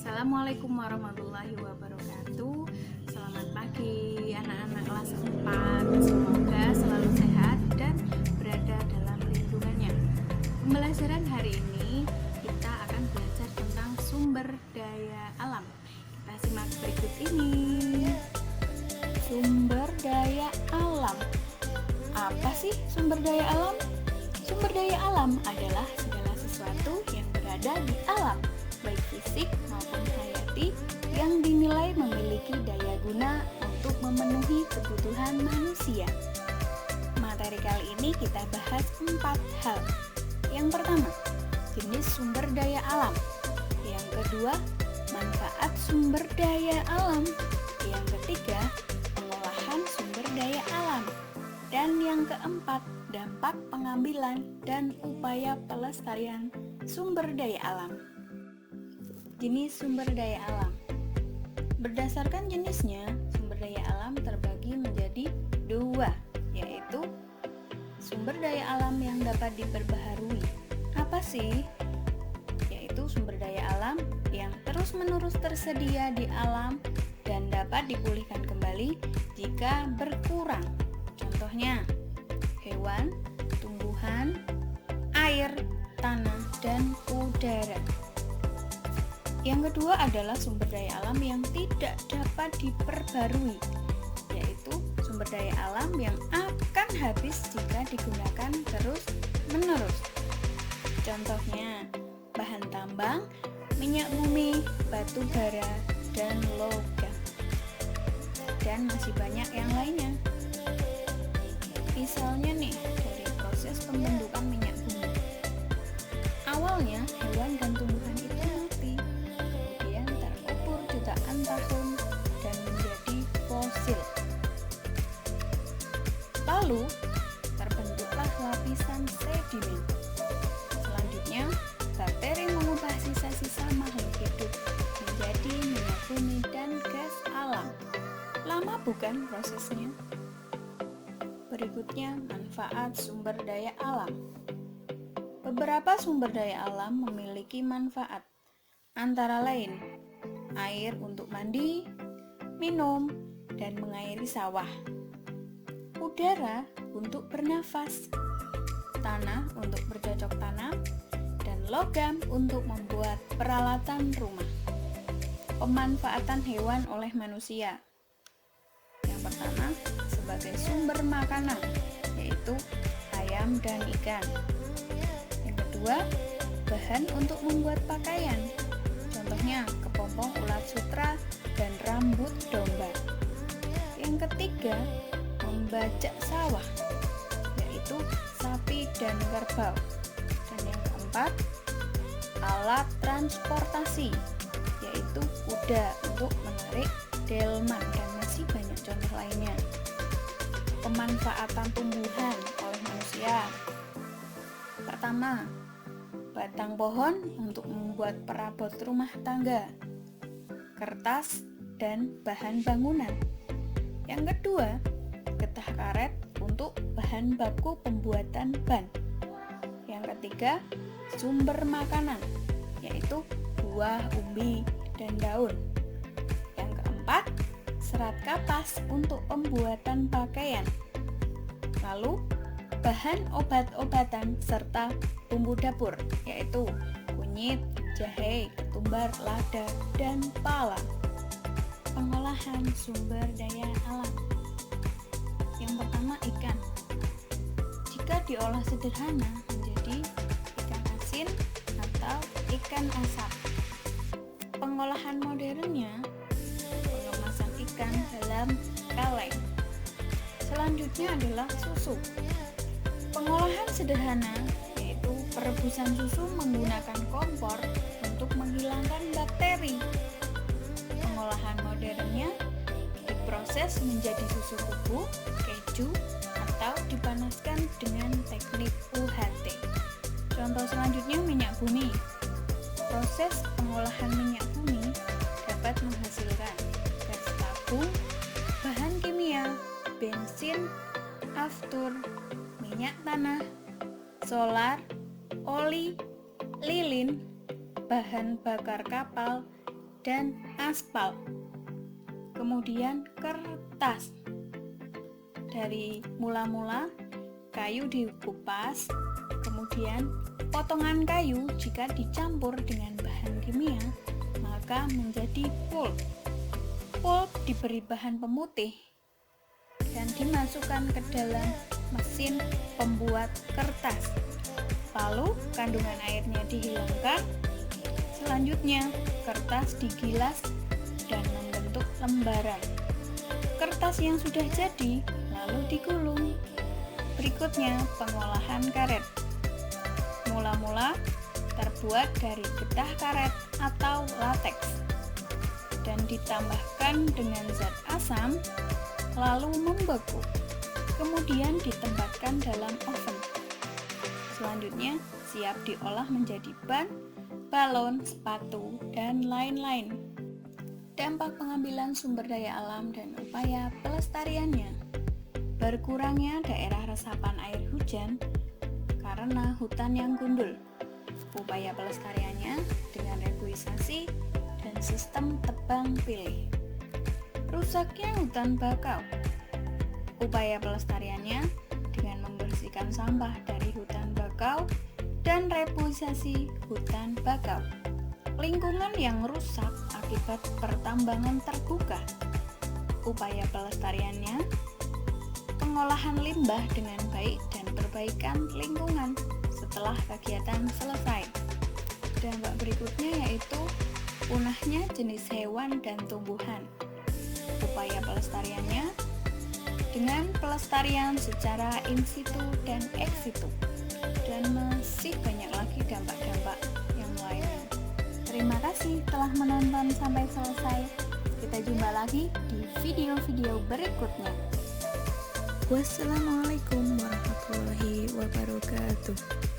Assalamualaikum warahmatullahi wabarakatuh. Selamat pagi anak-anak kelas 4. Semoga selalu sehat dan berada dalam lindungannya. Pembelajaran hari ini kita akan belajar tentang sumber daya alam. Kita simak berikut ini. Sumber daya alam. Apa sih sumber daya alam? Sumber daya alam adalah segala sesuatu yang berada di alam, baik fisik maupun hayati, yang dinilai memiliki daya guna untuk memenuhi kebutuhan manusia. Materi kali ini kita bahas 4 hal. Yang pertama, jenis sumber daya alam. Yang kedua, manfaat sumber daya alam. Yang ketiga, pengolahan sumber daya alam. Dan yang keempat, dampak pengambilan dan upaya pelestarian sumber daya alam. Jenis sumber daya alam. Berdasarkan jenisnya, sumber daya alam terbagi menjadi 2, yaitu sumber daya alam yang dapat diperbaharui. Apa sih? Yaitu sumber daya alam yang terus-menerus tersedia di alam dan dapat dipulihkan kembali jika berkurang. Contohnya, hewan, tumbuhan, air, tanah, dan udara. Yang kedua adalah sumber daya alam yang tidak dapat diperbarui, yaitu sumber daya alam yang akan habis jika digunakan terus-menerus. Contohnya, bahan tambang, minyak bumi, batu bara, dan logam. Dan masih banyak yang lainnya. Misalnya nih, dari proses pembentukan minyak bumi. Awalnya, hewan dan tumbuhan itu mati, kemudian terkubur jutaan tahun dan menjadi fosil. Lalu, terbentuklah lapisan sedimen. Selanjutnya, bakteri mengubah sisa-sisa makhluk hidup menjadi minyak bumi dan gas alam. Lama bukan prosesnya? Berikutnya, manfaat sumber daya alam. Beberapa sumber daya alam memiliki manfaat, antara lain air untuk mandi, minum, dan mengairi sawah, udara untuk bernafas, tanah untuk bercocok tanam, dan logam untuk membuat peralatan rumah. Pemanfaatan hewan oleh manusia. Yang pertama, sebagai sumber makanan, yaitu ayam dan ikan. Yang kedua, bahan untuk membuat pakaian, contohnya kepompong ulat sutra dan rambut domba. Yang ketiga, membajak sawah, yaitu sapi dan kerbau. Dan yang keempat, alat transportasi, yaitu kuda untuk menarik delman, dan masih banyak contoh lainnya. Pemanfaatan tumbuhan oleh manusia. Pertama, batang pohon untuk membuat perabot rumah tangga, kertas, dan bahan bangunan. Yang kedua, getah karet untuk bahan baku pembuatan ban. Yang ketiga, sumber makanan, yaitu buah, umbi, dan daun. Yang keempat, serat kapas untuk pembuatan pakaian. Lalu, bahan obat-obatan serta bumbu dapur, yaitu kunyit, jahe, ketumbar, lada, dan pala. Pengolahan sumber daya alam. Yang pertama, ikan. Jika diolah sederhana menjadi ikan asin atau ikan asap. Pengolahan modernnya, pengemasan ikan dalam kaleng. Selanjutnya adalah susu. Pengolahan sederhana yaitu perebusan susu menggunakan kompor untuk menghilangkan bakteri. Pengolahan modernnya diproses menjadi susu bubuk, keju, atau dipanaskan dengan teknik UHT. Contoh selanjutnya, minyak bumi. Proses pengolahan minyak bumi dapat menghasilkan gas tabung, bahan kimia, bensin, aftur, minyak tanah, solar, oli, lilin, bahan bakar kapal, dan aspal. Kemudian kertas. Dari mula-mula kayu dikupas, kemudian potongan kayu jika dicampur dengan bahan kimia maka menjadi pulp. Pulp diberi bahan pemutih dan dimasukkan ke dalam mesin pembuat kertas. Lalu kandungan airnya dihilangkan. Selanjutnya kertas digilas dan membentuk lembaran. Kertas yang sudah jadi lalu digulung. Berikutnya pengolahan karet. Mula-mula terbuat dari getah karet atau lateks dan ditambahkan dengan zat asam lalu membeku. Kemudian ditempatkan dalam oven. Selanjutnya siap diolah menjadi ban, balon, sepatu, dan lain-lain. Dampak pengambilan sumber daya alam dan upaya pelestariannya. Berkurangnya daerah resapan air hujan karena hutan yang gundul. Upaya pelestariannya dengan reboisasi dan sistem tebang pilih. Rusaknya hutan bakau. Upaya pelestariannya dengan membersihkan sampah dari hutan bakau dan reboisasi hutan bakau. Lingkungan yang rusak akibat pertambangan terbuka. Upaya pelestariannya pengolahan limbah dengan baik dan perbaikan lingkungan setelah kegiatan selesai. Dampak berikutnya yaitu punahnya jenis hewan dan tumbuhan. Upaya pelestariannya dengan pelestarian secara in situ dan ex situ, dan masih banyak lagi dampak-dampak yang lainnya. Terima kasih telah menonton sampai selesai. Kita jumpa lagi di video-video berikutnya. Wassalamualaikum warahmatullahi wabarakatuh.